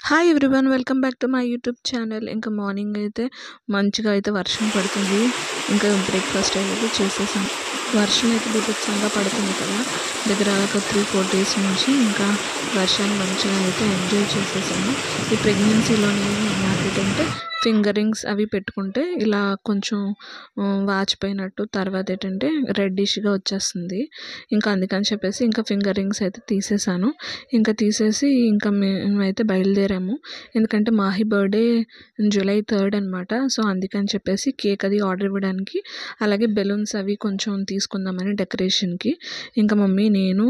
Hi everyone, welcome back to my YouTube channel. ఇంకా morning అయితే మంచిగా అయితే వర్షం పడుతుంది. ఇంకా బ్రేక్ఫాస్ట్ అయితే చేసేసాం. వర్షం అయితే బీభత్సంగా పడుతుంది కదా, దగ్గర ఒక 3-4 డేస్ నుంచి ఇంకా వర్షాన్ని మంచిగా అయితే ఎంజాయ్ చేసేసాము. ఈ ప్రెగ్నెన్సీలోని నాకేంటంటే ఫింగరింగ్స్ అవి పెట్టుకుంటే ఇలా కొంచెం వాచిపోయినట్టు, తర్వాత ఏంటంటే రెడ్డిష్గా వచ్చేస్తుంది. ఇంకా అందుకని చెప్పేసి ఇంకా ఫింగరింగ్స్ అయితే తీసేసాను. ఇంకా తీసేసి ఇంకా మేమైతే బయలుదేరాము. ఎందుకంటే మాహి బర్త్డే July 3 అనమాట. సో అందుకని చెప్పేసి కేక్ అది ఆర్డర్ ఇవ్వడానికి, అలాగే బెలూన్స్ అవి కొంచెం తీసుకుందామని డెకరేషన్కి ఇంకా మమ్మీ, నేను,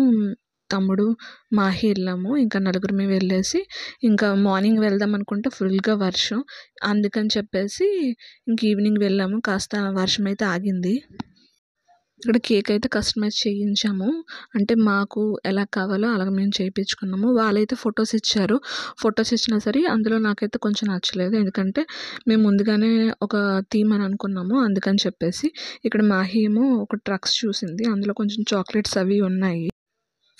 తమ్ముడు, మాహి వెళ్ళాము. ఇంకా నలుగురిమి వెళ్ళేసి ఇంకా మార్నింగ్ వెళ్దాం అనుకుంటే ఫుల్గా వర్షం, అందుకని చెప్పేసి ఇంక ఈవినింగ్ వెళ్ళాము. కాస్త వర్షం అయితే ఆగింది. ఇక్కడ కేక్ అయితే కస్టమైజ్ చేయించాము. అంటే మాకు ఎలా కావాలో అలా మేము చేయించుకున్నాము. వాళ్ళైతే ఫొటోస్ ఇచ్చారు. ఫొటోస్ ఇచ్చినా సరే అందులో నాకైతే కొంచెం నచ్చలేదు. ఎందుకంటే మేము ముందుగానే ఒక థీమ్ అని అనుకున్నాము. అందుకని చెప్పేసి ఇక్కడ మాహి ఏమో ఒక ట్రక్స్ చూసింది, అందులో కొంచెం చాక్లెట్స్ అవి ఉన్నాయి.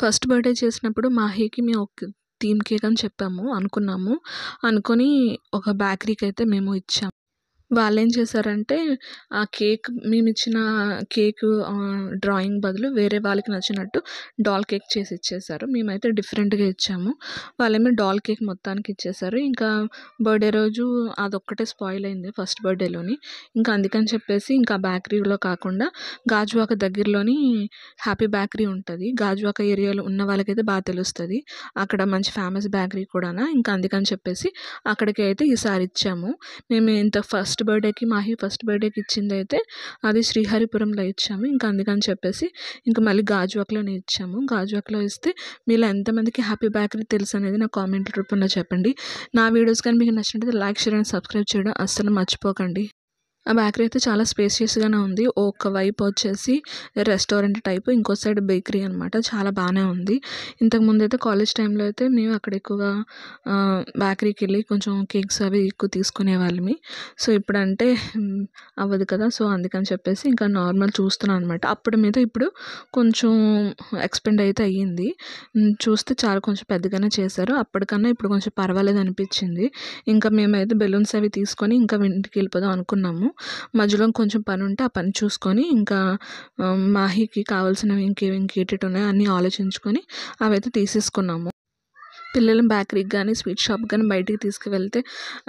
ఫస్ట్ బర్త్డే చేసినప్పుడు మాహీకి మేము ఒక థీమ్ కేక్ అని అనుకున్నాము. అనుకొని ఒక బేకరీకి అయితే మేము ఇచ్చాము. వాళ్ళేం చేశారంటే ఆ కేక్, మేమిచ్చిన కేక్ డ్రాయింగ్ బదులు వేరే వాళ్ళకి నచ్చినట్టు డాల్ కేక్ చేసి ఇచ్చేశారు. మేమైతే డిఫరెంట్గా ఇచ్చాము. వాళ్ళేమో డాల్ కేక్ మొత్తానికి ఇచ్చేశారు. ఇంకా బర్త్డే రోజు అదొక్కటే స్పాయిల్ అయింది ఫస్ట్ బర్త్డేలోని. ఇంకా అందుకని చెప్పేసి ఇంకా బేకరీలో కాకుండా గాజువాక దగ్గరలోని హ్యాపీ బేకరీ ఉంటుంది. గాజువాక ఏరియాలో ఉన్న వాళ్ళకైతే బాగా తెలుస్తుంది, అక్కడ మంచి ఫేమస్ బేకరీ కూడా. ఇంకా అందుకని చెప్పేసి అక్కడికి అయితే ఈసారి ఇచ్చాము. మేము ఇంత మాహి ఫస్ట్ బర్త్డేకి ఇచ్చింది అయితే అది శ్రీహరిపురంలో ఇచ్చాము. ఇంకా అందుకని చెప్పేసి ఇంకా మళ్ళీ గాజువాకలోనే ఇచ్చాము. గాజువాకలో ఇస్తే మీలో ఎంతమందికి హ్యాపీ బేకరీ తెలుసు అనేది నా కామెంట్ రూపంలో చెప్పండి. నా వీడియోస్ కానీ మీకు నచ్చినట్లయితే లైక్, షేర్ అండ్ సబ్స్క్రైబ్ చేయడం అస్సలు మర్చిపోకండి. ఆ బేకరీ అయితే చాలా స్పేషియస్గానే ఉంది. ఒక వైపు వచ్చేసి రెస్టారెంట్ టైప్, ఇంకో సైడ్ బేకరీ అనమాట. చాలా బాగానే ఉంది. ఇంతకుముందు అయితే కాలేజ్ టైంలో అయితే మేము అక్కడ ఎక్కువగా బేకరీకి వెళ్ళి కొంచెం కేక్స్ అవి ఎక్కువ తీసుకునే వాళ్ళమి. సో ఇప్పుడంటే అవ్వదు కదా, సో అందుకని చెప్పేసి ఇంకా నార్మల్ చూస్తున్నాను అనమాట. అప్పుడు మీద ఇప్పుడు కొంచెం ఎక్స్పెండ్ అయితే అయ్యింది. చూస్తే చాలా కొంచెం పెద్దగానే చేశారు. అప్పటికన్నా ఇప్పుడు కొంచెం పర్వాలేదు అనిపించింది. ఇంకా మేమైతే బెలూన్స్ అవి తీసుకొని ఇంకా ఇంటికి వెళ్ళిపోదాం అనుకున్నాము. మధ్యలో కొంచెం పని ఉంటే ఆ పని చూసుకొని ఇంకా మాహికి కావాల్సినవి ఇంకేటి ఉన్నాయో అన్నీ ఆలోచించుకొని అవైతే తీసేసుకున్నాము. పిల్లలు బేకరీకి కానీ స్వీట్ షాప్ కానీ బయటికి తీసుకువెళ్తే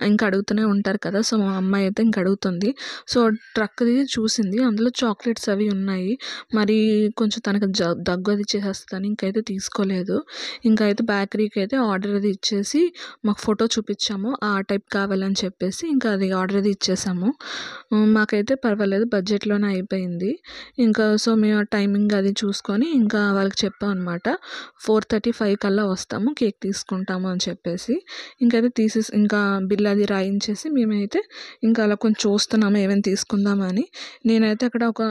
ఇంకా అడుగుతూనే ఉంటారు కదా. సో మా అమ్మాయి అయితే ఇంక అడుగుతుంది. సో ట్రక్ది చూసింది, అందులో చాక్లెట్స్ అవి ఉన్నాయి. మరి కొంచెం తనకు దగ్గు అది చేసేస్తుందని ఇంకైతే తీసుకోలేదు. ఇంకైతే బేకరీకి అయితే ఆర్డర్ అది ఇచ్చేసి మాకు ఫోటో చూపించాము, ఆ టైప్ కావాలని చెప్పేసి ఇంకా అది ఆర్డర్ అది ఇచ్చేసాము. మాకైతే పర్వాలేదు, బడ్జెట్లోనే అయిపోయింది. ఇంకా సో మేము టైమింగ్ అది చూసుకొని ఇంకా వాళ్ళకి చెప్పాం అనమాట. 4:35 కల్లా వస్తాము, కేక్ తీసుకుంటాము అని చెప్పేసి. ఇంకైతే ఇంకా బిల్ అది రాయించేసి మేమైతే ఇంకా అలా కొంచెం చూస్తున్నాము ఏమైనా తీసుకుందామని. నేనైతే అక్కడ ఒక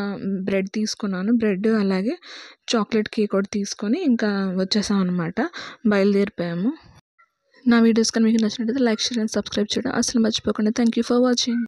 బ్రెడ్ తీసుకున్నాను, బ్రెడ్ అలాగే చాక్లెట్ కేక్ ఒకటి తీసుకొని ఇంకా వచ్చేసాం అనమాట. బయలుదేరిపోయాము. నా వీడియోస్ కానీ మీకు నచ్చినట్లయితే లైక్, షేర్ అండ్ సబ్స్క్రైబ్ చేయడం అసలు మర్చిపోకండి. Thank you for watching.